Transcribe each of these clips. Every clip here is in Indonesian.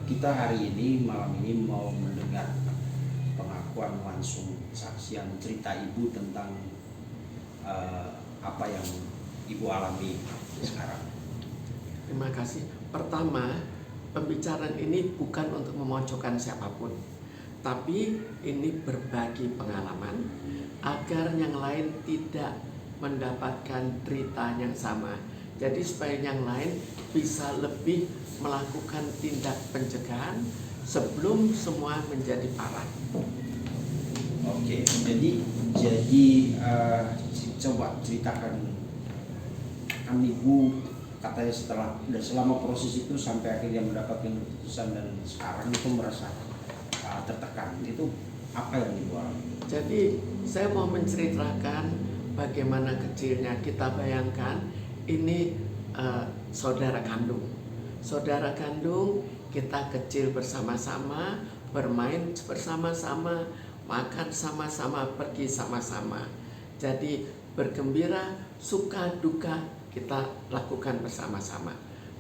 Kita hari ini malam ini mau mendengar pengakuan langsung saksian cerita ibu tentang apa yang ibu alami sekarang. Terima kasih. Pertama, pembicaraan ini bukan untuk memojokkan siapapun, tapi ini berbagi pengalaman agar yang lain tidak mendapatkan cerita yang sama. Jadi supaya yang lain bisa lebih melakukan tindak pencegahan sebelum semua menjadi parah. Oke, jadi coba ceritakan, kan ibu katanya selama proses itu sampai akhirnya mendapatkan keputusan dan sekarang itu merasa tertekan, itu apa yang ibu alami? Jadi saya mau menceritakan bagaimana kecilnya. Kita bayangkan ini saudara kandung. Saudara kandung, kita kecil bersama-sama, bermain bersama-sama, makan sama-sama, pergi sama-sama. Jadi bergembira, suka, duka kita lakukan bersama-sama.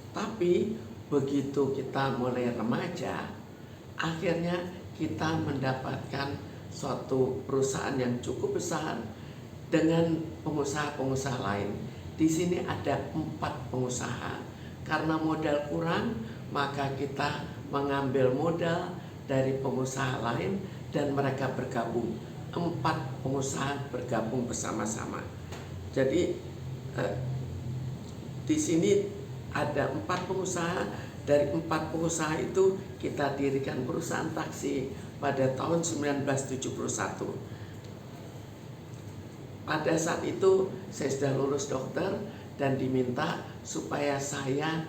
Tapi begitu kita mulai remaja, akhirnya kita mendapatkan suatu perusahaan yang cukup besar dengan pengusaha-pengusaha lain. Di sini ada 4 pengusaha. Karena modal kurang, maka kita mengambil modal dari pengusaha lain dan mereka bergabung. 4 pengusaha bergabung bersama-sama. Jadi di sini ada 4 pengusaha. Dari 4 pengusaha itu kita dirikan perusahaan taksi pada tahun 1971. Pada saat itu saya sudah lulus dokter dan diminta supaya saya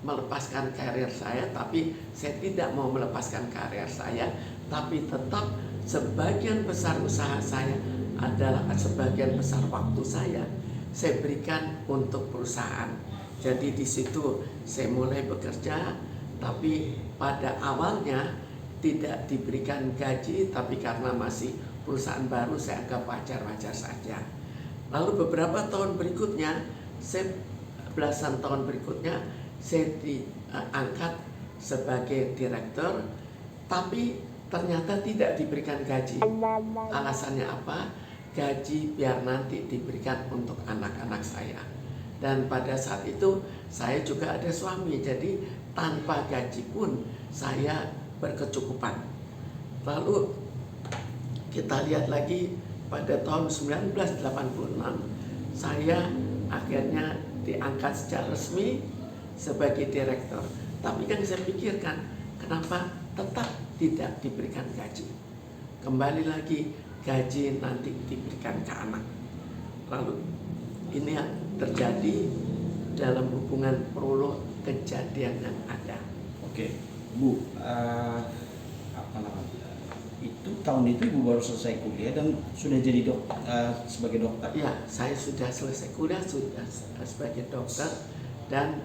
melepaskan karir saya, tapi saya tidak mau melepaskan karir saya, tapi tetap sebagian besar usaha saya adalah sebagian besar waktu saya berikan untuk perusahaan. Jadi di situ saya mulai bekerja, tapi pada awalnya tidak diberikan gaji, tapi karena masih perusahaan baru saya anggap wajar-wajar saja. Lalu beberapa tahun berikutnya, belasan tahun berikutnya, saya diangkat sebagai direktur, tapi ternyata tidak diberikan gaji. Alasannya apa? Gaji biar nanti diberikan untuk anak-anak saya. Dan pada saat itu saya juga ada suami, jadi tanpa gaji pun saya berkecukupan. Lalu kita lihat lagi pada tahun 1986 saya akhirnya diangkat secara resmi sebagai direktur. Tapi yang saya pikirkan, kenapa tetap tidak diberikan gaji? Kembali lagi, gaji nanti diberikan ke anak. Lalu ini yang terjadi dalam hubungan prolog kejadian yang ada. Oke, Bu, apa namanya? Itu tahun itu ibu baru selesai kuliah dan sudah jadi sebagai dokter. Ya, saya sudah selesai kuliah, sudah sebagai dokter dan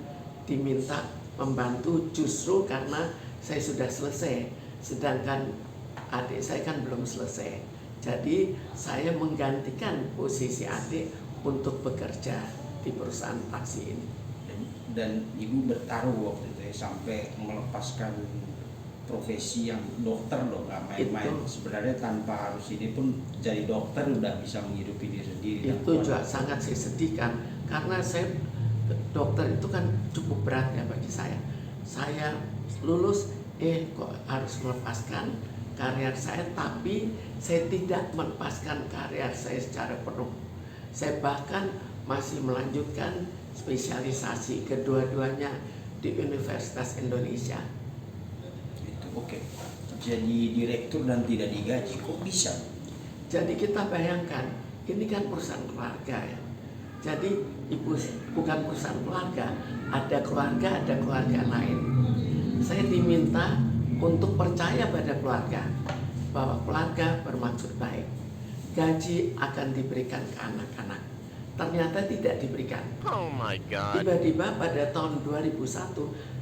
diminta membantu justru karena saya sudah selesai, sedangkan adik saya kan belum selesai. Jadi saya menggantikan posisi adik untuk bekerja di perusahaan taksi ini. Dan ibu bertaruh waktu itu ya, sampai melepaskan profesi yang dokter loh, nggak main-main. Sebenarnya tanpa harus ini pun jadi dokter udah bisa menghidupi diri sendiri. Itu juga sangat saya sedihkan karena saya dokter itu kan cukup berat ya bagi saya. Saya lulus kok harus melepaskan karier saya, tapi saya tidak melepaskan karier saya secara penuh. Saya bahkan masih melanjutkan spesialisasi kedua-duanya di Universitas Indonesia. Oke, jadi direktur dan tidak digaji, kok bisa? Jadi kita bayangkan, ini kan perusahaan keluarga ya. Jadi ibu bukan perusahaan keluarga, ada keluarga lain. Saya diminta untuk percaya pada keluarga, bahwa keluarga bermaksud baik. Gaji akan diberikan ke anak-anak. Ternyata tidak diberikan. Oh my God. Tiba-tiba pada tahun 2001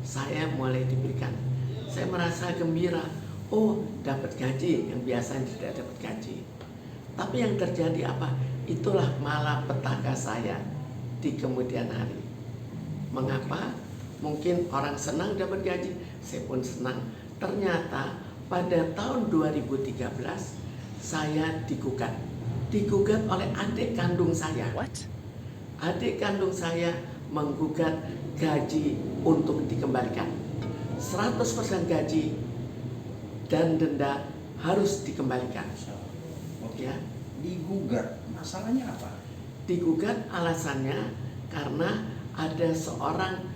saya mulai diberikan. Saya merasa gembira. Oh, dapat gaji yang biasanya tidak dapat gaji. Tapi yang terjadi apa? Itulah malapetaka saya di kemudian hari. Mengapa? Mungkin orang senang dapat gaji, saya pun senang. Ternyata pada tahun 2013 saya digugat oleh adik kandung saya. What? Adik kandung saya menggugat gaji untuk dikembalikan. 100% gaji dan denda harus dikembalikan. Oke. Ya, Digugat, masalahnya apa? digugat alasannya karena ada seorang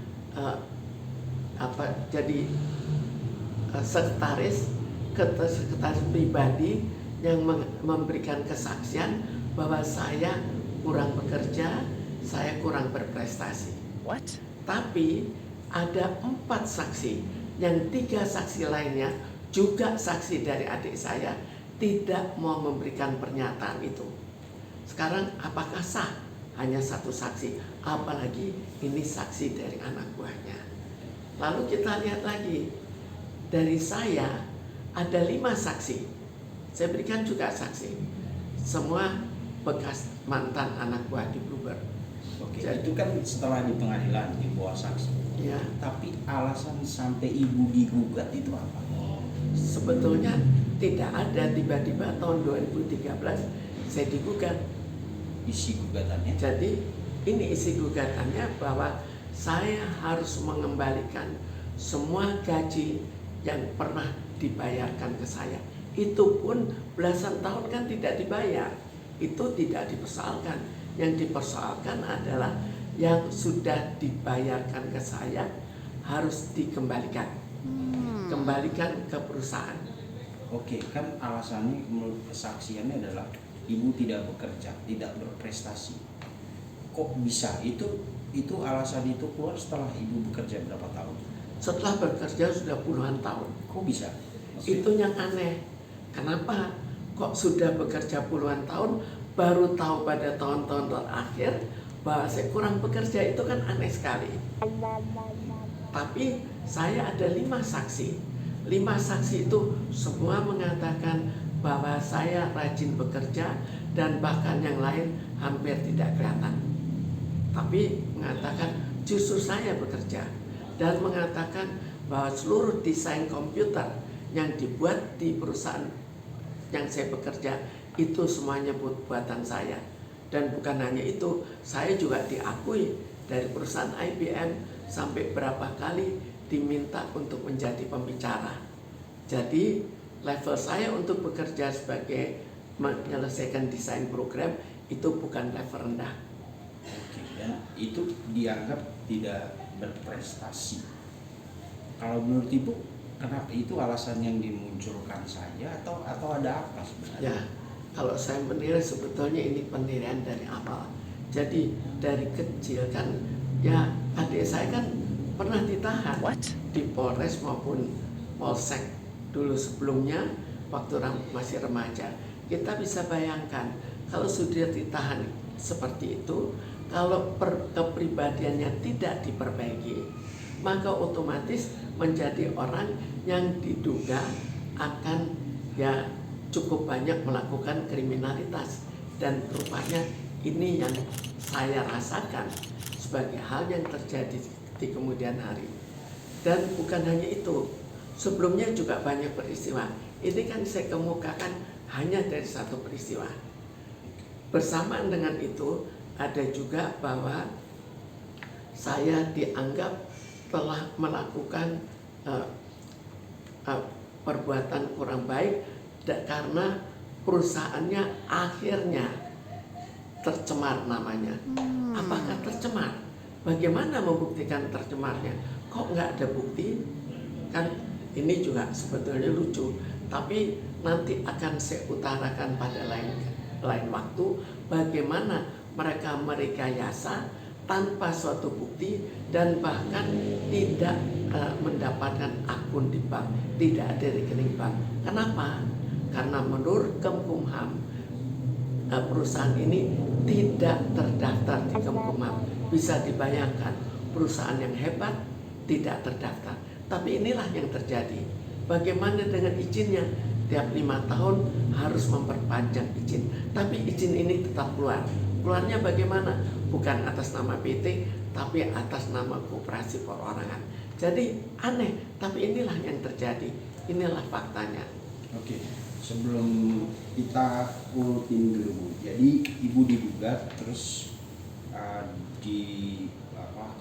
sekretaris pribadi yang memberikan kesaksian bahwa saya kurang bekerja, saya kurang berprestasi. What? Tapi ada 4 saksi, yang 3 saksi lainnya juga saksi dari adik saya tidak mau memberikan pernyataan itu. Sekarang apakah sah hanya 1 saksi, apalagi ini saksi dari anak buahnya. Lalu kita lihat lagi, dari saya ada 5 saksi, saya berikan juga saksi, semua bekas mantan anak buah di Bluebird. Oke, Jadi- itu kan setelah di pengadilan di bawah saksi. Ya, Tapi alasan sampai ibu digugat itu apa? sebetulnya tidak ada, tiba-tiba tahun 2013 saya digugat. Isi gugatannya? Jadi ini isi gugatannya bahwa saya harus mengembalikan semua gaji yang pernah dibayarkan ke saya. Itu pun belasan tahun kan tidak dibayar. Itu tidak dipersoalkan. Yang dipersoalkan adalah yang sudah dibayarkan ke saya harus dikembalikan. Kembalikan ke perusahaan. Oke, kan alasannya menurut kesaksiannya adalah ibu tidak bekerja, tidak berprestasi. Kok bisa? Itu alasan itu keluar setelah ibu bekerja berapa tahun? Setelah bekerja sudah puluhan tahun. Kok bisa? Itu yang aneh. Kenapa kok sudah bekerja puluhan tahun baru tahu pada tahun-tahun terakhir bahwa saya kurang bekerja? Itu kan aneh sekali. Tapi saya ada 5 saksi. 5 saksi itu semua mengatakan bahwa saya rajin bekerja dan bahkan yang lain hampir tidak kelihatan. Tapi mengatakan justru saya bekerja dan mengatakan bahwa seluruh desain komputer yang dibuat di perusahaan yang saya bekerja itu semuanya buatan saya. Dan bukan hanya itu, saya juga diakui dari perusahaan IBM sampai berapa kali diminta untuk menjadi pembicara. Jadi level saya untuk bekerja sebagai menyelesaikan desain program itu bukan level rendah. Oke, dan itu dianggap tidak berprestasi. Kalau menurut ibu, kenapa itu alasan yang dimunculkan saja atau ada apa sebenarnya? Ya, kalau saya menilai sebetulnya ini penilaian dari awal. Jadi dari kecil kan, ya adik saya kan pernah ditahan What? di Polres maupun Polsek dulu sebelumnya waktu masih remaja. Kita bisa bayangkan kalau sudah ditahan seperti itu, kalau kepribadiannya tidak diperbaiki, maka otomatis menjadi orang yang diduga akan ya cukup banyak melakukan kriminalitas. Dan rupanya ini yang saya rasakan sebagai hal yang terjadi di kemudian hari. Dan bukan hanya itu, sebelumnya juga banyak peristiwa. Ini kan saya kemukakan hanya dari 1 peristiwa. Bersamaan dengan itu ada juga bahwa saya dianggap telah melakukan perbuatan kurang baik karena perusahaannya akhirnya tercemar namanya. Apakah tercemar? Bagaimana membuktikan tercemarnya? Kok nggak ada bukti? Kan ini juga sebetulnya lucu. Tapi nanti akan saya utarakan pada lain waktu bagaimana mereka merekayasa tanpa suatu bukti dan bahkan tidak mendapatkan akun di bank, tidak ada rekening bank. Kenapa? Karena menurut Kemenkumham perusahaan ini tidak terdaftar di Kemenkumham. Bisa dibayangkan perusahaan yang hebat tidak terdaftar. Tapi inilah yang terjadi. Bagaimana dengan izinnya? Tiap 5 tahun harus memperpanjang izin. Tapi izin ini tetap keluar. Keluarnya bagaimana? Bukan atas nama PT, tapi atas nama koperasi perorangan. Jadi aneh, tapi inilah yang terjadi, inilah faktanya. Oke, sebelum kita urutin dulu Bu. Jadi Ibu digugat, terus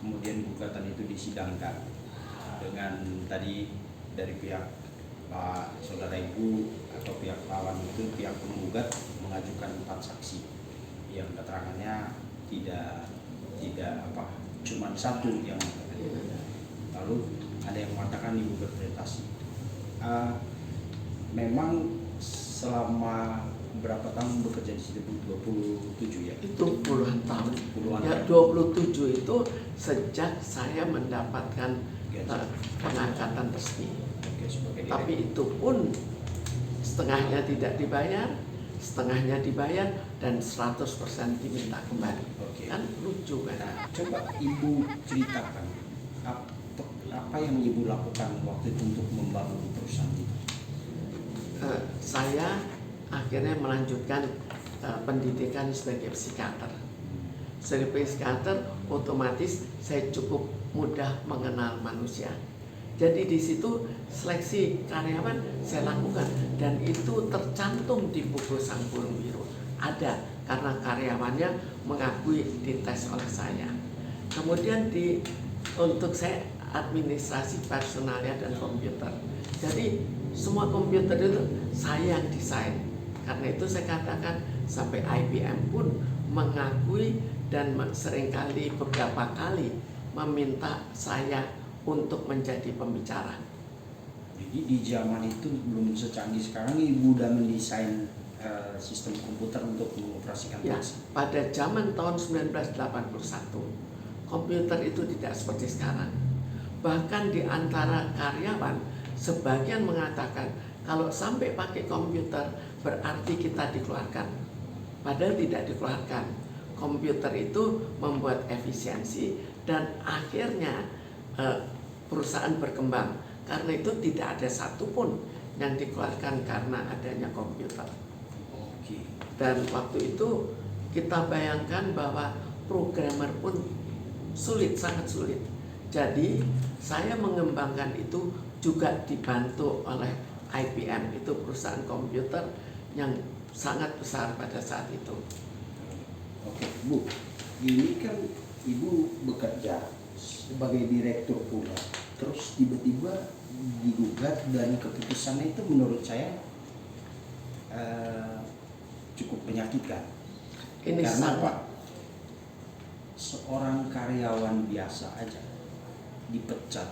kemudian gugatan itu disidangkan dengan tadi dari pihak saudara Ibu atau pihak lawan itu, pihak penggugat mengajukan 4 saksi yang keterangannya tidak cuma satu yang mengatakan. Lalu ada yang mengatakan Ibu berprestasi. Memang selama berapa tahun bekerja di situ? 27 ya? Itu puluhan tahun. Ya, tahun. 27 itu sejak saya mendapatkan pengangkatan resmi. Tapi itu pun setengahnya tidak dibayar, setengahnya dibayar, dan 100% diminta kembali. Kan lucu kan? Nah, coba Ibu ceritakan apa yang Ibu lakukan waktu itu untuk membangun perusahaan itu? Saya akhirnya melanjutkan pendidikan sebagai psikiater. Sebagai psikiater, otomatis saya cukup mudah mengenal manusia. Jadi di situ seleksi karyawan saya lakukan, dan itu tercantum di buku Sang Burung Biru. Ada karena karyawannya mengakui dites oleh saya. Kemudian untuk saya administrasi personalnya dan komputer. Jadi semua komputer itu saya yang desain. Karena itu saya katakan sampai IBM pun mengakui dan seringkali beberapa kali meminta saya untuk menjadi pembicara. Jadi di zaman itu belum secanggih sekarang, Ibu udah mendesain sistem komputer untuk mengoperasikan taksi. Ya, pada zaman tahun 1981 komputer itu tidak seperti sekarang. Bahkan di antara karyawan sebagian mengatakan kalau sampai pakai komputer berarti kita dikeluarkan. Padahal tidak dikeluarkan. Komputer itu membuat efisiensi dan akhirnya perusahaan berkembang. Karena itu tidak ada satupun yang dikeluarkan karena adanya komputer. Dan waktu itu kita bayangkan bahwa programmer pun sulit, sangat sulit. Jadi saya mengembangkan itu juga dibantu oleh IBM, itu perusahaan komputer yang sangat besar pada saat itu. Oke, Bu, ini kan Ibu bekerja sebagai direktur pula, terus tiba-tiba digugat, dan keputusannya itu menurut saya cukup menyakitkan. Ini karena apa? Seorang karyawan biasa aja dipecat,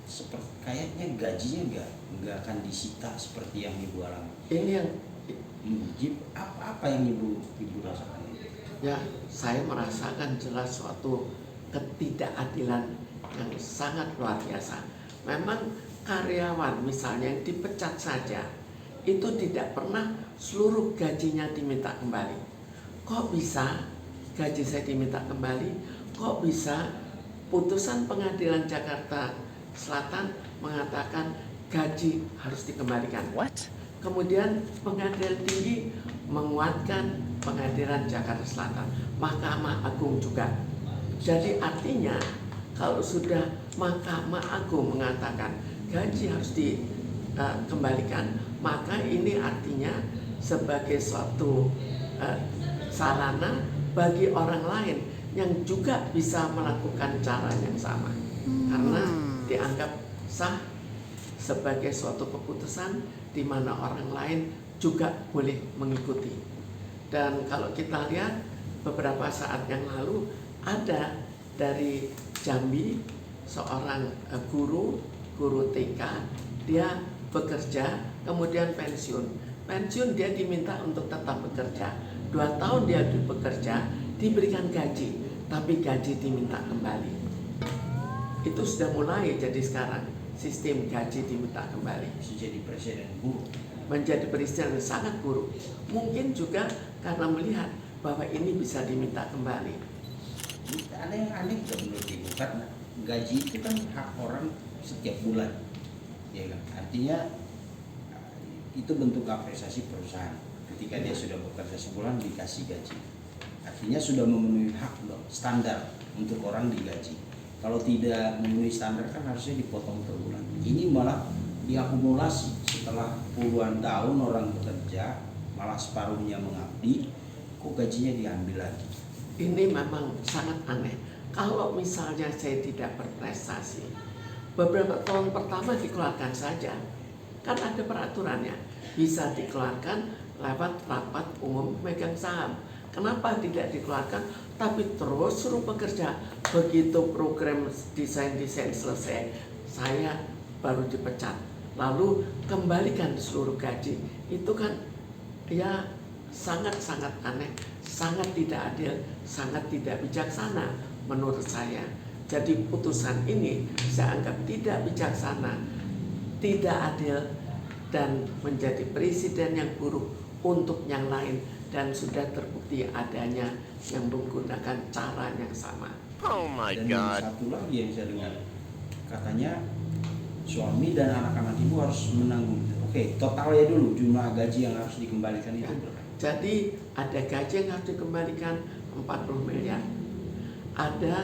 seperti kayaknya gajinya nggak akan disita seperti yang Ibu alami. Ini yang apa yang Ibu rasakan? Ya, saya merasakan jelas suatu ketidakadilan yang sangat luar biasa. Memang karyawan misalnya yang dipecat saja itu tidak pernah seluruh gajinya diminta kembali. Kok bisa gaji saya diminta kembali? Kok bisa putusan pengadilan Jakarta Selatan mengatakan gaji harus dikembalikan? What? Kemudian pengadilan tinggi menguatkan pengadilan Jakarta Selatan, Mahkamah Agung juga. Jadi artinya kalau sudah Mahkamah Agung mengatakan gaji harus dikembalikan, maka ini artinya sebagai suatu sarana bagi orang lain yang juga bisa melakukan cara yang sama, karena dianggap sah sebagai suatu keputusan di mana orang lain juga boleh mengikuti. Dan kalau kita lihat beberapa saat yang lalu ada dari Jambi seorang guru TK, dia bekerja kemudian pensiun dia diminta untuk tetap bekerja 2 tahun, dia bekerja diberikan gaji, tapi gaji diminta kembali. Itu sudah mulai jadi sekarang sistem gaji diminta kembali. Jadi presiden buruk. Menjadi presiden yang sangat buruk. Mungkin juga karena melihat bahwa ini bisa diminta kembali. Ada yang aneh juga menurut Ibu, karena gaji itu kan hak orang setiap bulan, ya kan? Artinya itu bentuk apresiasi perusahaan. Ketika dia sudah bekerja sebulan dikasih gaji. artinya sudah memenuhi hak dong, standar untuk orang digaji. Kalau tidak memenuhi standar kan harusnya dipotong per bulan. Ini malah diakumulasi setelah puluhan tahun orang bekerja, malah separuhnya mengabdi, kok gajinya diambil lagi. Ini memang sangat aneh. Kalau misalnya saya tidak berprestasi, beberapa tahun pertama dikeluarkan saja. Kan ada peraturannya, bisa dikeluarkan lewat rapat umum pemegang saham. Kenapa tidak dikeluarkan, tapi terus suruh bekerja? Begitu program desain-desain selesai, saya baru dipecat. Lalu kembalikan seluruh gaji. Itu kan ya sangat-sangat aneh, sangat tidak adil, sangat tidak bijaksana menurut saya. Jadi putusan ini saya anggap tidak bijaksana, tidak adil, dan menjadi presiden yang buruk untuk yang lain, dan sudah terbukti adanya yang menggunakan cara yang sama. Oh my Dan God. satu lagi yang saya dengar, katanya suami dan anak-anak ibu harus menanggung. Oke, totalnya dulu jumlah gaji yang harus dikembalikan itu berapa? Jadi ada gaji yang harus dikembalikan 40 miliar. Ada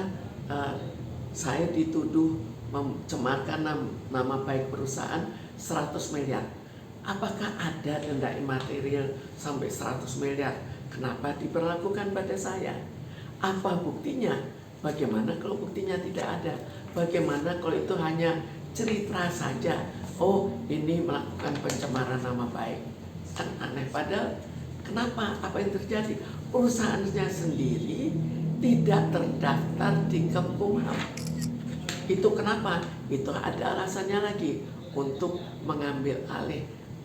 saya dituduh mencemarkan nama baik perusahaan 100 miliar. Apakah ada denda imaterial sampai 100 miliar? Kenapa diberlakukan pada saya? Apa buktinya? Bagaimana kalau buktinya tidak ada? Bagaimana kalau itu hanya cerita saja? Oh, ini melakukan pencemaran nama baik. Kan aneh. Padahal kenapa? Apa yang terjadi? Perusahaannya sendiri tidak terdaftar di Kemkumham. Itu kenapa? Itu ada alasannya lagi, untuk mengambil alih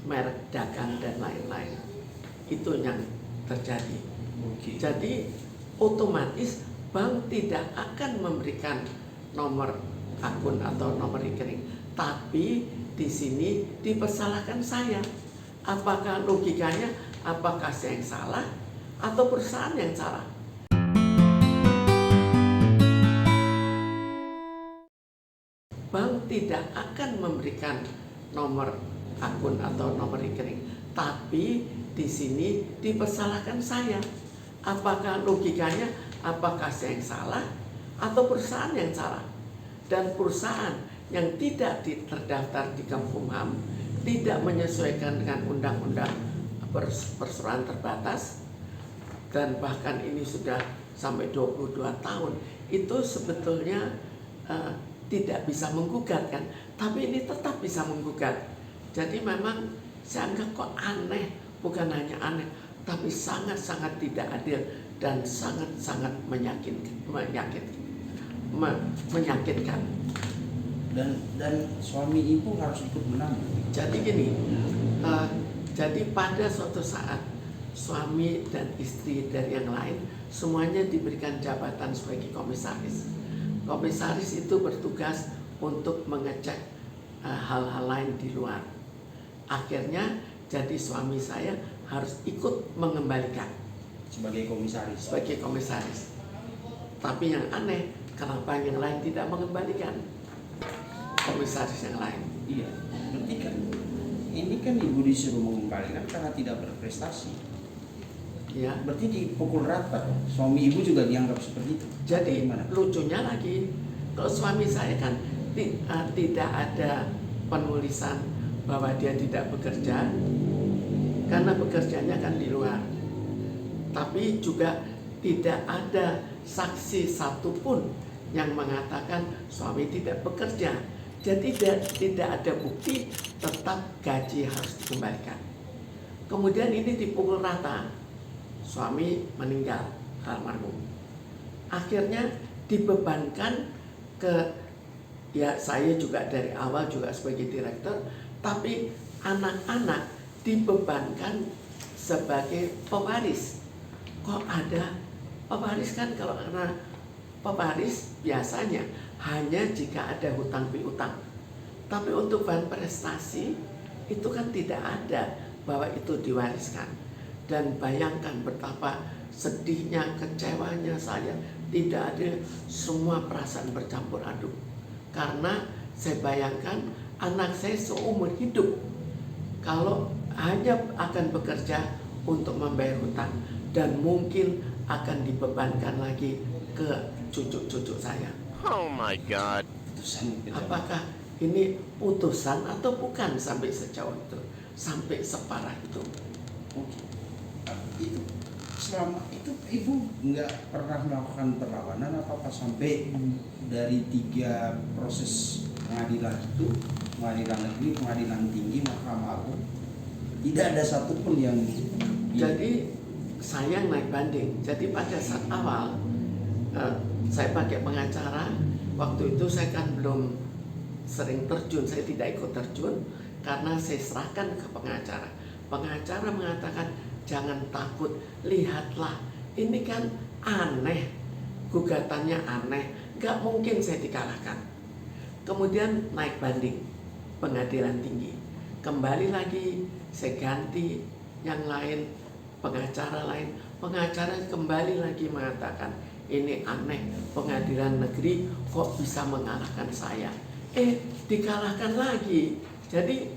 merek dagang dan lain-lain. Itu yang terjadi. Oke. Jadi otomatis bank tidak akan memberikan nomor akun atau nomor rekening, tapi di sini dipersalahkan saya. Apakah logikanya? Apakah saya yang salah atau perusahaan yang salah? Bank tidak akan memberikan nomor akun atau nomor rekening, tapi di sini dipersalahkan saya. Apakah logikanya? Apakah saya yang salah atau perusahaan yang salah? Dan perusahaan yang tidak terdaftar di Kemkumham, tidak menyesuaikan dengan undang-undang perseroan terbatas, dan bahkan ini sudah sampai 22 tahun, itu sebetulnya tidak bisa menggugat kan, tapi ini tetap bisa menggugat. Jadi memang saya anggap kok aneh, bukan hanya aneh, tapi sangat-sangat tidak adil dan sangat-sangat menyakitkan. Dan suami ibu harus ikut menanggung. Jadi gini, jadi pada suatu saat suami dan istri dari yang lain semuanya diberikan jabatan sebagai komisaris. Komisaris itu bertugas untuk mengecek hal-hal lain di luar. Akhirnya jadi suami saya harus ikut mengembalikan Sebagai komisaris. Tapi yang aneh, kenapa yang lain tidak mengembalikan komisaris yang lain? Iya, berarti kan ini kan ibu disuruh mengembalikan karena tidak berprestasi. Ya. Berarti dipukul rata. Suami ibu juga dianggap seperti itu. Jadi Gimana? lucunya lagi, kalau suami saya kan tidak ada penulisan bahwa dia tidak bekerja, karena bekerjanya kan di luar. Tapi juga tidak ada saksi satupun yang mengatakan suami tidak bekerja. Jadi tidak ada bukti, tetap gaji harus dikembalikan. Kemudian ini dipukul rata, suami meninggal almarhum. Akhirnya dibebankan ke, ya saya juga dari awal juga sebagai direktur, tapi anak-anak dibebankan sebagai pewaris. Kok ada pewaris? Kan kalau karena pewaris biasanya hanya jika ada hutang piutang. Tapi untuk bahan prestasi itu kan tidak ada bahwa itu diwariskan. Dan bayangkan betapa sedihnya, kecewanya saya, tidak ada, semua perasaan bercampur aduk. Karena saya bayangkan anak saya seumur hidup kalau hanya akan bekerja untuk membayar hutang, dan mungkin akan dibebankan lagi ke cucu-cucu saya. Oh my God. Putusan kejam. Apakah ini putusan atau bukan sampai sejauh itu, sampai separah itu? Oke. Itu selama itu ibu nggak pernah melakukan perlawanan apa sampai dari 3 proses pengadilan itu, pengadilan negeri, pengadilan tinggi, Mahkamah Agung, tidak ada satupun yang Jadi saya naik banding. Jadi pada saat awal saya pakai pengacara. Waktu itu saya kan belum sering terjun, saya tidak ikut terjun karena saya serahkan ke pengacara. Pengacara mengatakan jangan takut, lihatlah ini kan aneh, gugatannya aneh, gak mungkin saya dikalahkan. Kemudian naik banding pengadilan tinggi, kembali lagi saya ganti yang lain, pengacara lain. Pengacara kembali lagi mengatakan ini aneh, pengadilan negeri kok bisa mengalahkan saya. Dikalahkan lagi. Jadi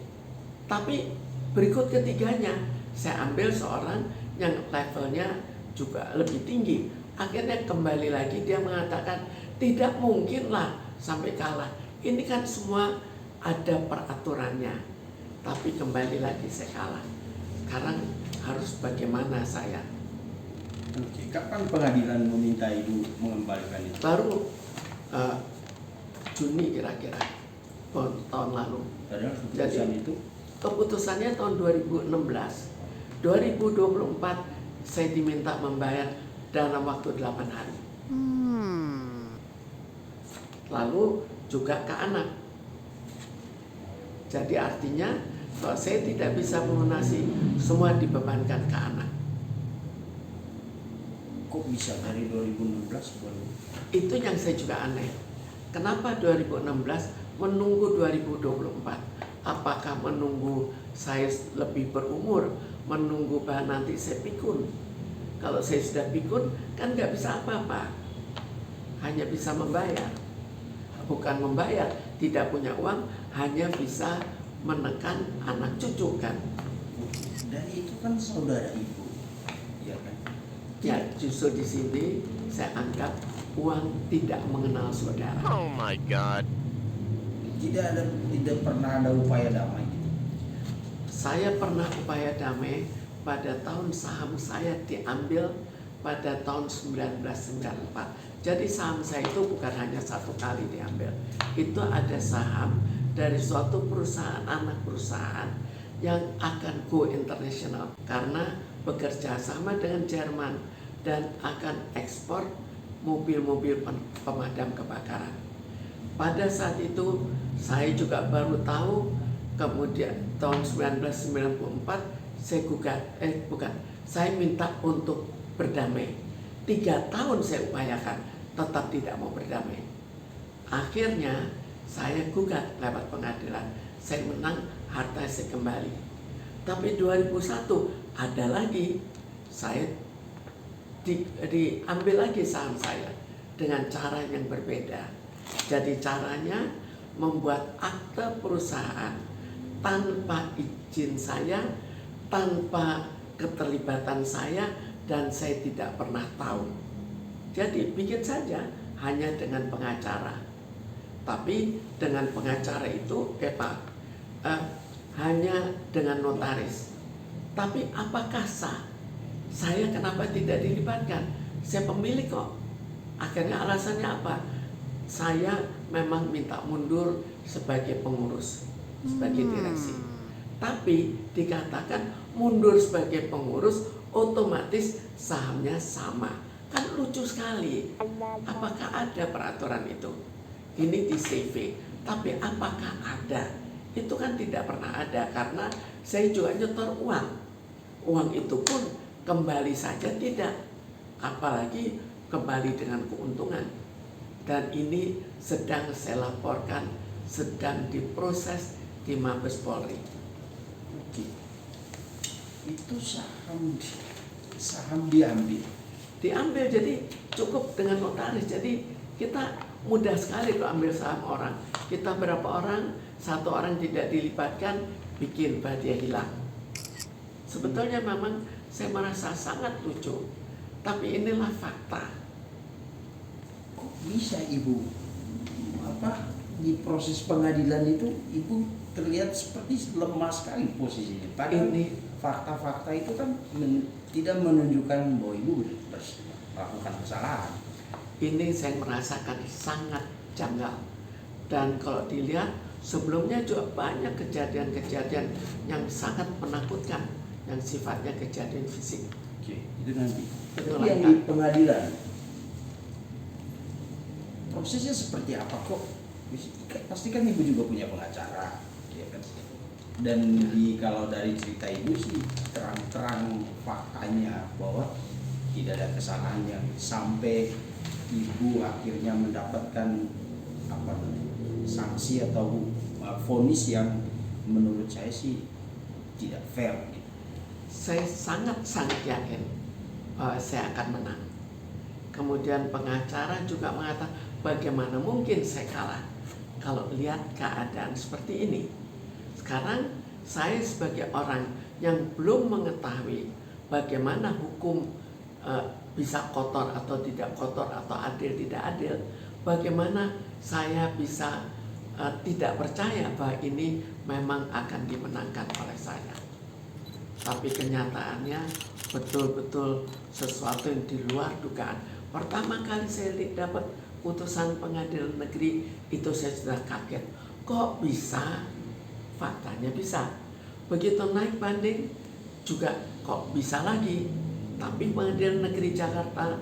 tapi berikut ketiganya saya ambil seorang yang levelnya juga lebih tinggi. Akhirnya kembali lagi dia mengatakan tidak mungkinlah sampai kalah. Ini kan semua ada peraturannya. Tapi kembali lagi saya kalah. Sekarang harus bagaimana saya? Oke, kapan pengadilan meminta ibu mengembalikan itu? Baru Juni kira-kira tahun lalu. Padahal keputusan Jadi, itu keputusannya tahun 2016. 2024 saya diminta membayar dalam waktu 8 hari. Lalu juga ke anak. Jadi artinya kalau saya tidak bisa melunasi, semua dibebankan ke anak. kok bisa dari 2016 baru? Itu yang saya juga aneh. Kenapa 2016 menunggu 2024? Apakah menunggu saya lebih berumur, menunggu nanti saya pikun? Kalau saya sudah pikun kan nggak bisa apa-apa, hanya bisa membayar. Bukan membayar, tidak punya uang, hanya bisa menekan anak cucu kan. Dan itu kan saudara ibu, ya kan? Ya justru di sini saya anggap uang tidak mengenal saudara. Oh my God. Tidak pernah ada upaya damai gitu. Saya pernah upaya damai pada tahun saham saya diambil pada tahun 1994. Jadi saham saya itu bukan hanya satu kali diambil. Itu ada saham dari suatu perusahaan, anak perusahaan yang akan go international karena bekerja sama dengan Jerman dan akan ekspor mobil-mobil pemadam kebakaran. Pada saat itu saya juga baru tahu, kemudian tahun 1994 saya minta untuk berdamai. 3 tahun saya upayakan, tetap tidak mau berdamai. Akhirnya saya gugat lewat pengadilan, saya menang, harta saya kembali. Tapi 2001 ada lagi, saya diambil lagi saham saya dengan cara yang berbeda. Jadi caranya membuat akte perusahaan tanpa izin saya, tanpa keterlibatan saya, dan saya tidak pernah tahu. Jadi bikin saja hanya dengan pengacara. Tapi dengan pengacara itu hanya dengan notaris. Tapi apakah sah? Saya kenapa tidak dilibatkan? Saya pemilik kok. Akhirnya alasannya apa? Saya memang minta mundur sebagai pengurus, sebagai direksi. Tapi dikatakan mundur sebagai pengurus otomatis sahamnya sama. Kan lucu sekali. Apakah ada peraturan itu? Ini di CV. Tapi apakah ada? Itu kan tidak pernah ada karena saya juga nyetor uang. Uang itu pun kembali saja tidak. Apalagi kembali dengan keuntungan. Dan ini sedang saya laporkan, sedang diproses di Mabes Polri. Oke. Itu saham diambil. Diambil, jadi cukup dengan notaris. Jadi kita mudah sekali kalau ambil saham orang. Kita berapa orang, 1 orang tidak dilibatkan, bikin dia hilang. Sebetulnya memang saya merasa sangat lucu. Tapi inilah fakta. Kok bisa Ibu di proses pengadilan itu Ibu terlihat seperti lemah sekali posisinya. Padahal Ini fakta-fakta itu kan tidak menunjukkan bahwa Ibu melakukan kesalahan. ini saya merasakan sangat janggal. Dan kalau dilihat sebelumnya juga banyak kejadian-kejadian yang sangat menakutkan, yang sifatnya kejadian fisik. Oke, itu nanti. Itu Tapi yang lain di pengadilan prosesnya seperti apa kok? Pasti kan Ibu juga punya pengacara, ya kan? Dan kalau dari cerita Ibu sih terang-terang faktanya bahwa tidak ada kesalahan yang sampai Ibu akhirnya mendapatkan sanksi atau vonis yang menurut saya sih tidak fair. Saya sangat yakin bahwa saya akan menang. Kemudian pengacara juga mengatakan bagaimana mungkin saya kalah kalau lihat keadaan seperti ini. Sekarang saya sebagai orang yang belum mengetahui bagaimana hukum bisa kotor atau tidak kotor, atau adil tidak adil, bagaimana saya bisa tidak percaya bahwa ini memang akan dimenangkan oleh saya. Tapi kenyataannya betul-betul sesuatu yang di luar dugaan. Pertama kali saya dapat putusan pengadilan negeri itu saya sudah kaget. Kok bisa? Faktanya bisa. Begitu naik banding juga kok bisa lagi. Tapi pengadilan negeri Jakarta,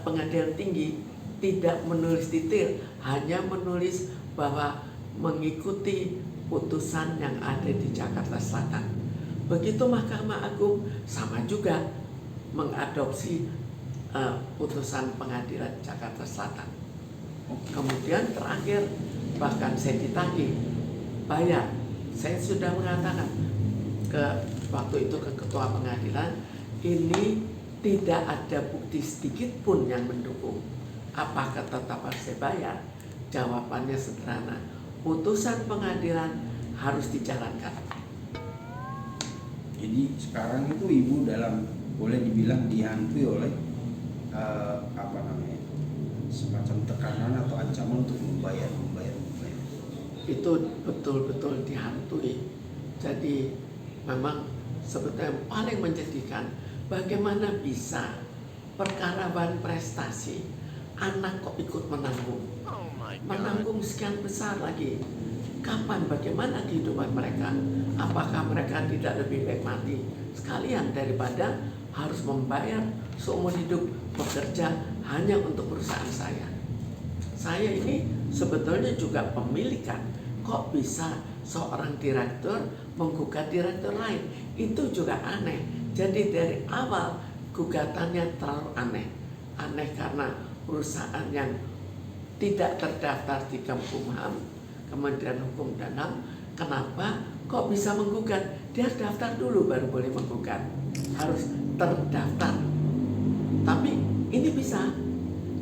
pengadilan tinggi tidak menulis detail, hanya menulis bahwa mengikuti putusan yang ada di Jakarta Selatan. Begitu Mahkamah Agung sama juga mengadopsi putusan pengadilan Jakarta Selatan. Kemudian terakhir bahkan saya ditagih bayar. Saya sudah mengatakan waktu itu ke ketua pengadilan, ini tidak ada bukti sedikit pun yang mendukung. Apakah tetap harus saya bayar? Jawabannya sederhana, putusan pengadilan harus dijalankan. Jadi sekarang itu Ibu boleh dibilang dihantui oleh semacam tekanan atau ancaman untuk membayar. Itu betul-betul dihantui. Jadi memang sebetulnya yang paling menjadikan bagaimana bisa perkara bahan prestasi anak kok ikut menanggung. Oh my God. Menanggung sekian besar lagi. Kapan, bagaimana kehidupan mereka? Apakah mereka tidak lebih baik mati sekalian daripada harus membayar seumur hidup bekerja hanya untuk perusahaan saya? Saya ini sebetulnya juga pemilik kan. Kok bisa seorang direktur menggugat direktur lain? Itu juga aneh. Jadi dari awal gugatannya terlalu aneh. Aneh karena perusahaan yang tidak terdaftar di Kemenkumham, Kementerian Hukum dan HAM, kenapa kok bisa menggugat? Dia daftar dulu baru boleh menggugat. Harus terdaftar. Tapi ini bisa.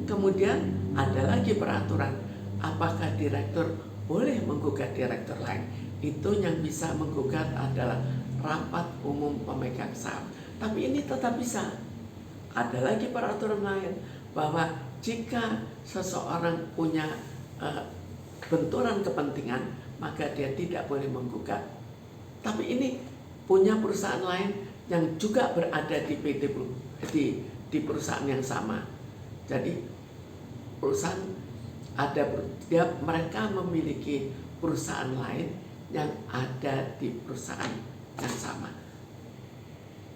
Kemudian ada lagi peraturan, apakah direktur boleh menggugat direktur lain? Itu yang bisa menggugat adalah rapat umum pemegang saham. Tapi ini tetap bisa. Ada lagi peraturan lain bahwa jika seseorang punya benturan kepentingan, maka dia tidak boleh menggugat. Tapi ini punya perusahaan lain yang juga berada di PT di perusahaan yang sama. Jadi perusahaan mereka memiliki perusahaan lain yang ada di perusahaan yang sama.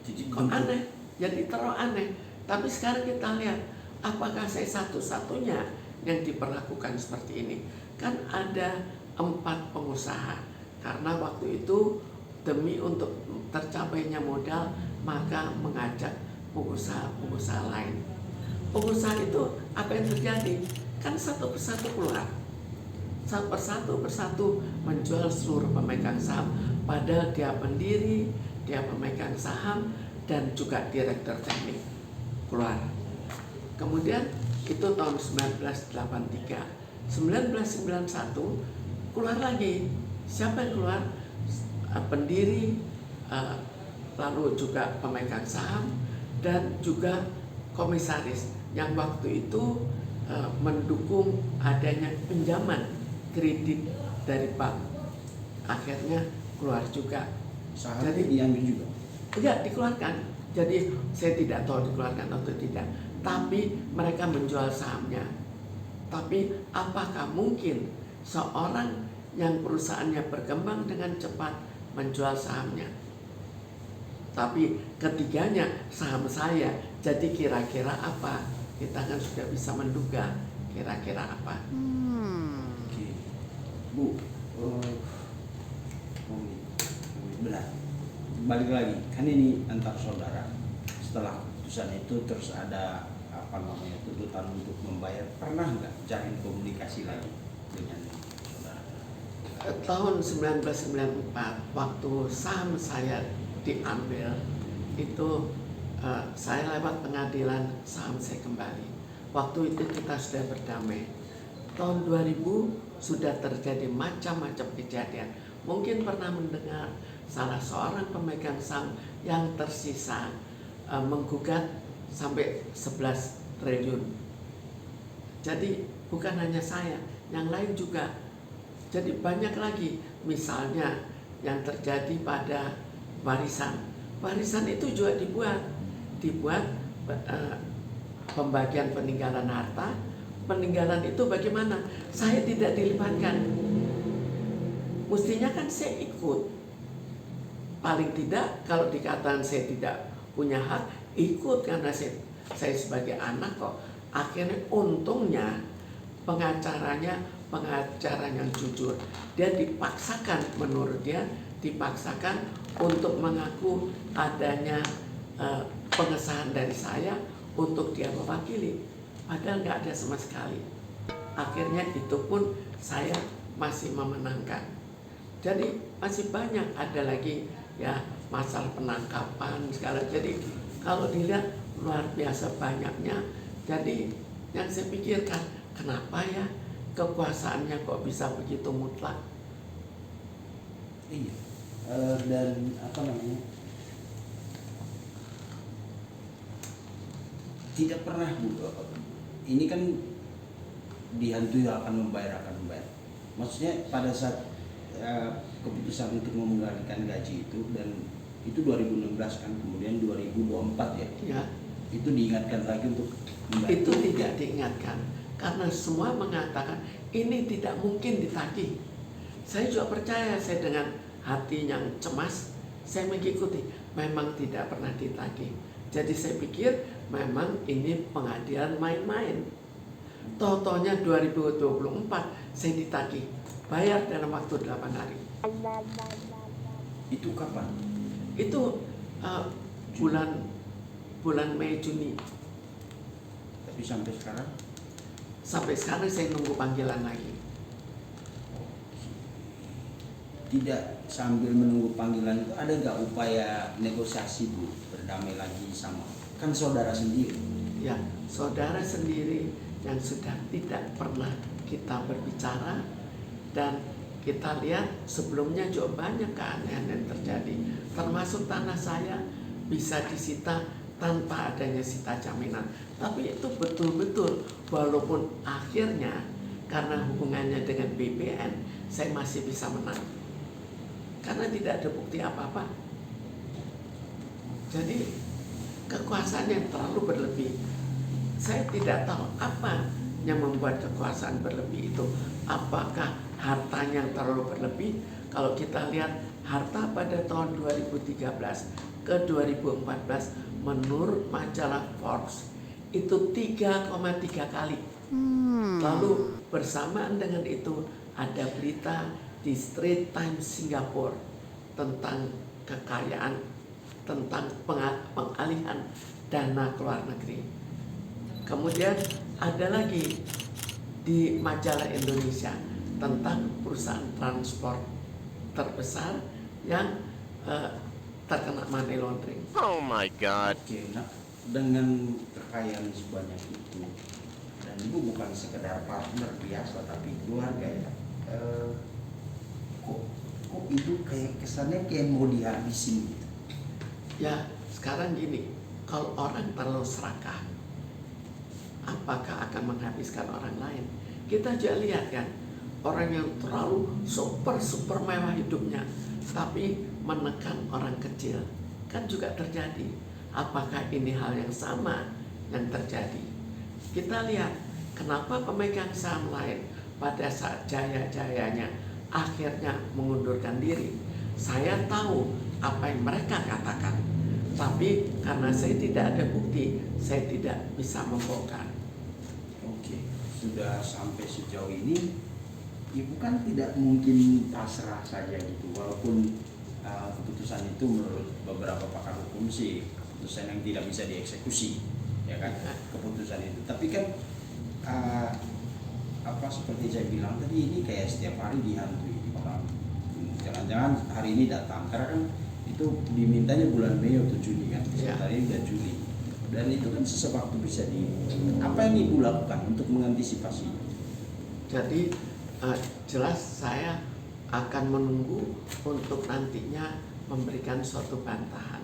Jadi kok aneh? Jadi terlalu aneh. Tapi sekarang kita lihat, apakah saya satu-satunya yang diperlakukan seperti ini? Kan ada 4 pengusaha. Karena waktu itu demi untuk tercapainya modal, maka mengajak pengusaha lain. Pengusaha itu apa yang terjadi? Kan satu persatu keluar. Persatu menjual seluruh pemegang saham. Padahal dia pendiri, dia pemegang saham, dan juga direktur teknik. Keluar. Kemudian itu tahun 1983. 1991 keluar lagi. Siapa yang keluar? Pendiri, lalu juga pemegang saham, dan juga komisaris yang waktu itu mendukung adanya pinjaman kredit dari bank. Akhirnya keluar juga. Sahamnya Jadi diambil juga. tidak dikeluarkan. Jadi saya tidak tahu dikeluarkan atau tidak. Tapi mereka menjual sahamnya. Tapi apakah mungkin seorang yang perusahaannya berkembang dengan cepat menjual sahamnya? Tapi ketiganya saham saya. Jadi kira-kira apa? Kita kan sudah bisa menduga kira-kira apa. Oke. Bu, benar. Balik lagi, kan ini antar saudara. Setelah keputusan itu terus ada tuntutan untuk membayar. Pernah nggak jalin komunikasi lagi dengan saudara? Tahun 1994 waktu saham saya diambil itu saya lewat pengadilan saham saya kembali. Waktu itu kita sudah berdamai. Tahun 2000 sudah terjadi macam-macam kejadian. Mungkin pernah mendengar salah seorang pemegang saham yang tersisa menggugat sampai 11 triliun. Jadi bukan hanya saya, yang lain juga. Jadi banyak lagi, misalnya yang terjadi pada warisan. Warisan itu juga dibuat pembagian peninggalan harta. Peninggalan itu bagaimana? Saya tidak dilibatkan. Mestinya kan saya ikut. Paling tidak kalau dikatakan saya tidak punya hak, ikut karena saya sebagai anak kok. Akhirnya untungnya pengacara yang jujur. Dia dipaksakan, menurut dia dipaksakan untuk mengaku adanya pengesahan dari saya untuk dia mewakili. Padahal nggak ada sama sekali. Akhirnya itu pun saya masih memenangkan. Jadi masih banyak ada lagi ya masalah penangkapan segala. Jadi kalau dilihat luar biasa banyaknya. Jadi yang saya pikirkan, kenapa ya kekuasaannya kok bisa begitu mutlak? Iya. Dan tidak pernah, Bu, ini kan dihantui akan membayar. Maksudnya pada saat keputusan untuk menggalikan gaji itu, dan itu 2016 kan, kemudian 2024 ya, Ya, itu diingatkan lagi untuk membayar. itu tidak diingatkan karena semua mengatakan ini tidak mungkin ditagih. Saya juga percaya, saya dengan hati yang cemas, saya mengikuti, memang tidak pernah ditagih. Jadi saya pikir memang ini pengadilan main-main. Totonya 2024 saya ditagih, bayar dalam waktu 8 hari. Itu kapan? Itu bulan Mei Juni. Tapi sampai sekarang? Sampai sekarang saya nunggu panggilan lagi. Tidak, sambil menunggu panggilan itu ada nggak upaya negosiasi, Bu, berdamai lagi sama kan saudara sendiri? Ya, saudara sendiri yang sudah tidak pernah kita berbicara, dan kita lihat sebelumnya juga banyak keanehan yang terjadi, termasuk tanah saya bisa disita tanpa adanya sita jaminan. Tapi itu betul-betul, walaupun akhirnya karena hubungannya dengan BPN saya masih bisa menang karena tidak ada bukti apa-apa. Jadi kekuasaan yang terlalu berlebih, saya tidak tahu apa yang membuat kekuasaan berlebih itu. Apakah hartanya yang terlalu berlebih? Kalau kita lihat harta pada tahun 2013 ke 2014 menurut majalah Forbes itu 3,3 kali. Lalu bersamaan dengan itu ada berita di Straits Times Singapura tentang kekayaan, tentang pengalihan dana ke luar negeri. Kemudian ada lagi di majalah Indonesia tentang perusahaan transport terbesar yang terkena money laundering. Oh my God. Oke, nah dengan kekayaan sebanyak itu, dan Ibu bukan sekedar partner biasa tapi keluarga ya, kok Ibu kayak kesannya kayak mau dihabisin gitu? Ya sekarang gini, kalau orang terlalu serakah apakah akan menghabiskan orang lain? Kita juga lihat kan, orang yang terlalu super mewah hidupnya, tapi menekan orang kecil, kan juga terjadi. Apakah ini hal yang sama yang terjadi? Kita lihat, kenapa pemegang saham lain pada saat jaya-jayanya akhirnya mengundurkan diri. Saya tahu apa yang mereka katakan, tapi karena saya tidak ada bukti, saya tidak bisa membongkar. Oke, sudah sampai sejauh ini, ibu kan tidak mungkin pasrah saja gitu, walaupun keputusan itu menurut beberapa pakar hukum sih keputusan yang tidak bisa dieksekusi, ya kan, keputusan itu. Tapi kan seperti saya bilang tadi, ini kayak setiap hari dihantui orang. Jangan-jangan hari ini datang, karena kan itu dimintanya bulan Mei atau Juni kan, tadi udah Juli, dan itu kan sesewaktu bisa apa yang ibu lakukan untuk mengantisipasi? Jadi jelas saya akan menunggu untuk nantinya memberikan suatu bantahan.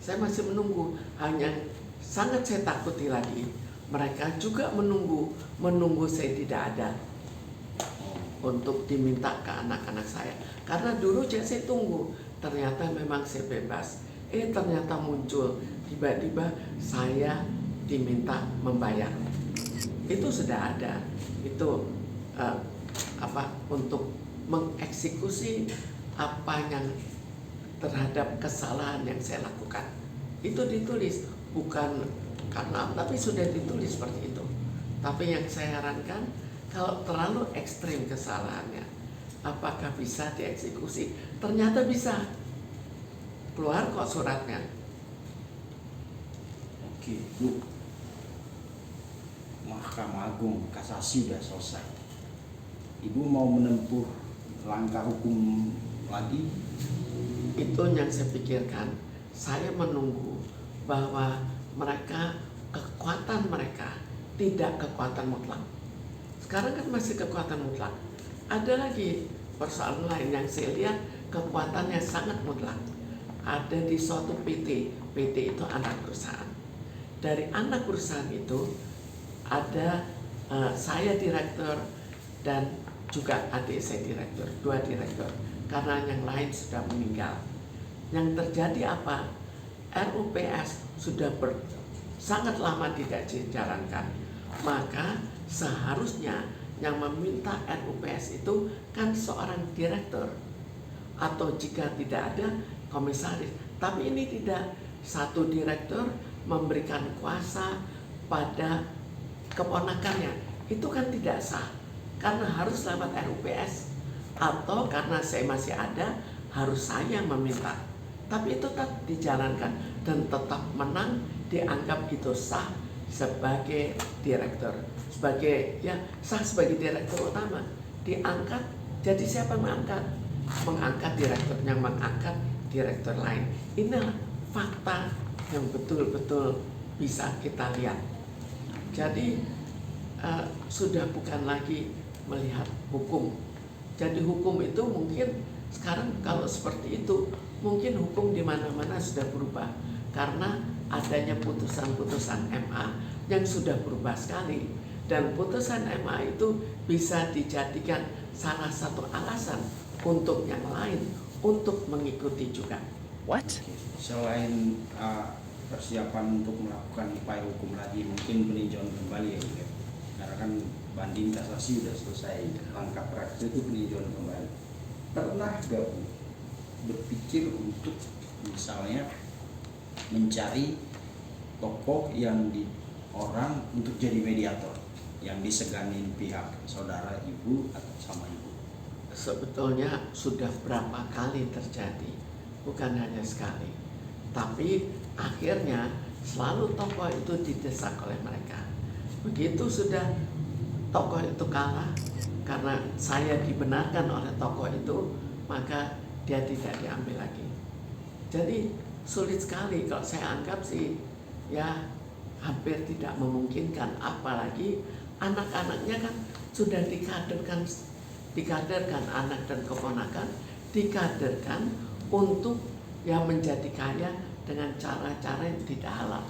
Saya masih menunggu, hanya sangat saya takuti lagi, mereka juga menunggu saya tidak ada untuk diminta ke anak-anak saya. Karena dulu saya tunggu, ternyata memang saya bebas. Ternyata muncul tiba-tiba saya diminta membayar. Itu sudah ada. Itu untuk mengeksekusi apa yang terhadap kesalahan yang saya lakukan. Itu ditulis, bukan karena, tapi sudah ditulis seperti itu. Tapi yang saya sarankan, kalau terlalu ekstrim kesalahannya, apakah bisa dieksekusi? Ternyata bisa. Keluar kok suratnya. Oke, Bu. Mahkamah Agung kasasi sudah selesai. Ibu mau menempuh langkah hukum lagi? Itu yang saya pikirkan. Saya menunggu bahwa kekuatan mereka tidak kekuatan mutlak. Sekarang kan masih kekuatan mutlak. Ada lagi persoalan lain yang saya lihat kekuatannya sangat mutlak. Ada di suatu PT. PT itu anak perusahaan. Dari anak perusahaan itu ada saya direktur dan juga adik saya direktur, 2 direktur. Karena yang lain sudah meninggal. Yang terjadi apa? RUPS sudah sangat lama tidak dijalankan. Maka seharusnya yang meminta RUPS itu kan seorang direktur, atau jika tidak ada komisaris. Tapi ini tidak, satu direktur memberikan kuasa pada keponakannya. Itu kan tidak sah, karena harus lewat RUPS, atau karena saya masih ada harus saya meminta. Tapi itu tetap dijalankan dan tetap menang, dianggap itu sah sebagai direktur, sah sebagai direktur utama. Diangkat, jadi siapa yang mengangkat? Mengangkat direktur yang mengangkat direktur lain. Inilah fakta yang betul-betul bisa kita lihat. Jadi sudah bukan lagi melihat hukum. Jadi hukum itu mungkin sekarang kalau seperti itu, mungkin hukum di mana-mana sudah berubah karena adanya putusan-putusan MA yang sudah berubah sekali. Dan putusan MA itu bisa dijadikan salah satu alasan untuk yang lain untuk mengikuti juga. What? Selain persiapan untuk melakukan upaya hukum lagi, mungkin peninjauan kembali ya, Bu. Karena kan banding kasasi sudah selesai, langkah terakhir itu peninjauan kembali. Pernah gak, Bu, berpikir untuk misalnya mencari tokoh yang orang untuk jadi mediator, yang diseganin pihak saudara ibu atau sama ibu? Sebetulnya sudah berapa kali terjadi, bukan hanya sekali. Tapi akhirnya selalu tokoh itu didesak oleh mereka. Begitu sudah tokoh itu kalah, karena saya dibenarkan oleh tokoh itu, maka dia tidak diambil lagi. Jadi sulit sekali, kalau saya anggap sih ya hampir tidak memungkinkan. Apalagi anak-anaknya kan sudah dikaderkan anak dan keponakan, dikaderkan untuk yang menjadi kaya dengan cara-cara yang tidak halal.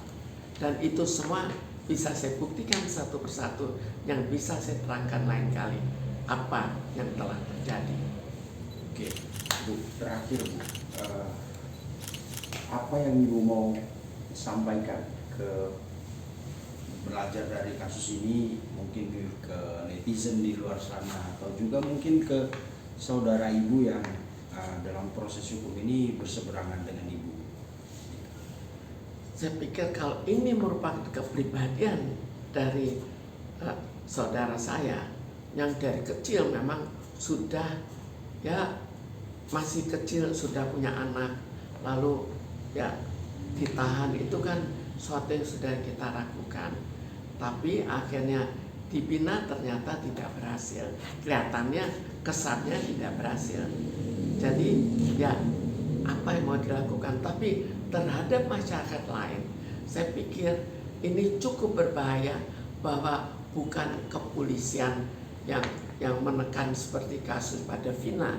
Dan itu semua bisa saya buktikan satu persatu, yang bisa saya terangkan lain kali apa yang telah terjadi. Oke, Bu, terakhir Bu, apa yang Ibu mau sampaikan ke belajar dari kasus ini, mungkin ke netizen di luar sana atau juga mungkin ke saudara Ibu yang dalam proses hukum ini berseberangan dengan Ibu? Saya pikir kalau ini merupakan kepribadian dari saudara saya yang dari kecil memang sudah masih kecil sudah punya anak, lalu ditahan, itu kan suatu yang sudah kita ragukan, tapi akhirnya dibina ternyata tidak berhasil, kelihatannya kesannya tidak berhasil. Jadi apa yang mau dilakukan, tapi terhadap masyarakat lain saya pikir ini cukup berbahaya, bahwa bukan kepolisian yang menekan seperti kasus pada Vina,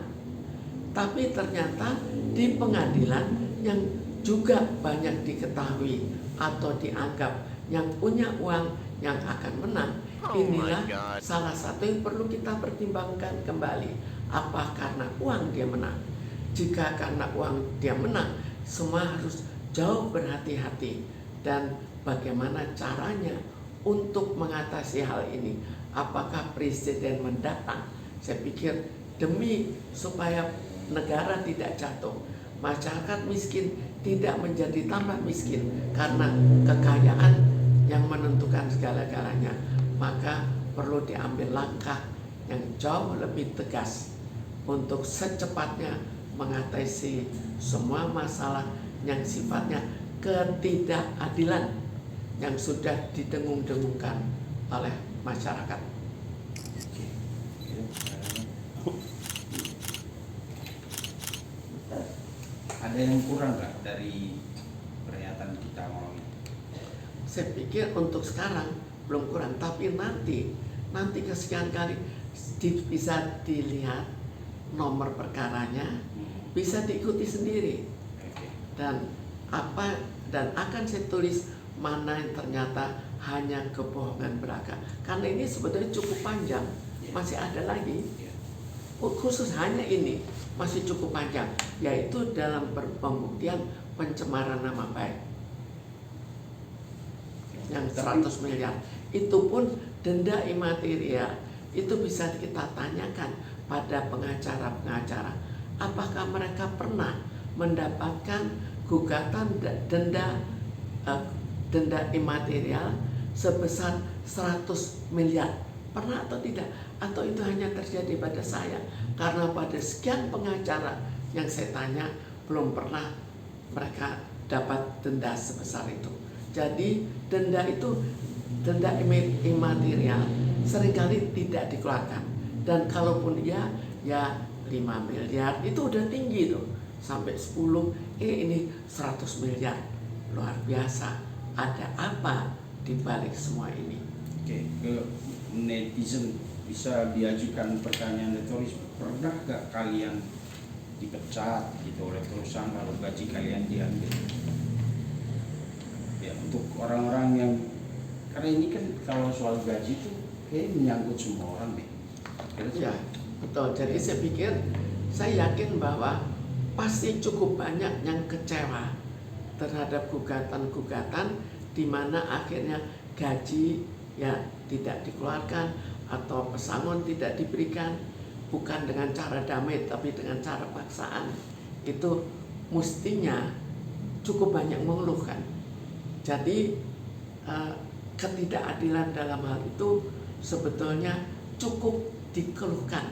tapi ternyata di pengadilan yang juga banyak diketahui atau dianggap yang punya uang yang akan menang. Inilah salah satu yang perlu kita pertimbangkan kembali. Apa karena uang dia menang? Jika karena uang dia menang, semua harus jauh berhati-hati. Dan bagaimana caranya untuk mengatasi hal ini? Apakah presiden mendatang? Saya pikir demi supaya negara tidak jatuh, masyarakat miskin tidak menjadi tambah miskin karena kekayaan yang menentukan segala-galanya, maka perlu diambil langkah yang jauh lebih tegas untuk secepatnya mengatasi semua masalah yang sifatnya ketidakadilan yang sudah didengung-dengungkan oleh masyarakat. Ada yang kurang nggak dari pernyataan kita malam ini? Saya pikir untuk sekarang belum kurang, tapi nanti kesekian kali bisa dilihat nomor perkaranya, bisa diikuti sendiri, dan akan saya tulis mana yang ternyata hanya kebohongan belaka, karena ini sebetulnya cukup panjang, masih ada lagi. Khusus hanya ini masih cukup panjang, yaitu dalam pembuktian pencemaran nama baik yang 100 miliar. Itu pun denda imaterial, itu bisa kita tanyakan pada pengacara-pengacara, apakah mereka pernah mendapatkan gugatan denda imaterial sebesar 100 miliar, pernah atau tidak? Atau itu hanya terjadi pada saya? Karena pada sekian pengacara yang saya tanya, belum pernah mereka dapat denda sebesar itu. Jadi denda imaterial seringkali tidak dikeluarkan, dan kalaupun ya 5 miliar itu udah tinggi tuh, sampai 10, ini 100 miliar, luar biasa. Ada apa di balik semua ini? Oke, ke netizen bisa diajukan pertanyaan retoris, pernah gak kalian dipecat gitu oleh perusahaan kalau gaji kalian diambil? Ya, untuk orang-orang yang, karena ini kan kalau soal gaji itu kayak menyangkut semua orang deh. Ya, betul. Jadi saya pikir, saya yakin bahwa pasti cukup banyak yang kecewa terhadap gugatan-gugatan di mana akhirnya gaji tidak dikeluarkan atau pesangon tidak diberikan, bukan dengan cara damai tapi dengan cara paksaan. Itu mestinya cukup banyak mengeluhkan. Jadi ketidakadilan dalam hal itu sebetulnya cukup dikeluhkan.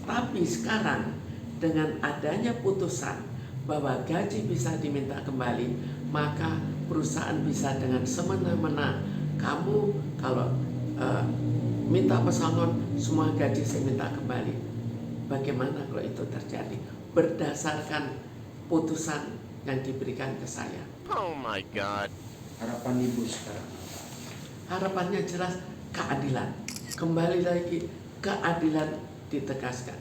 Tapi sekarang dengan adanya putusan bahwa gaji bisa diminta kembali, maka perusahaan bisa dengan semena-mena, kamu kalau minta pesangon, semua gaji saya minta kembali. Bagaimana kalau itu terjadi berdasarkan putusan yang diberikan ke saya? Oh my God. Harapan Ibu sekarang? Harapannya jelas keadilan. Kembali lagi, keadilan ditegakkan.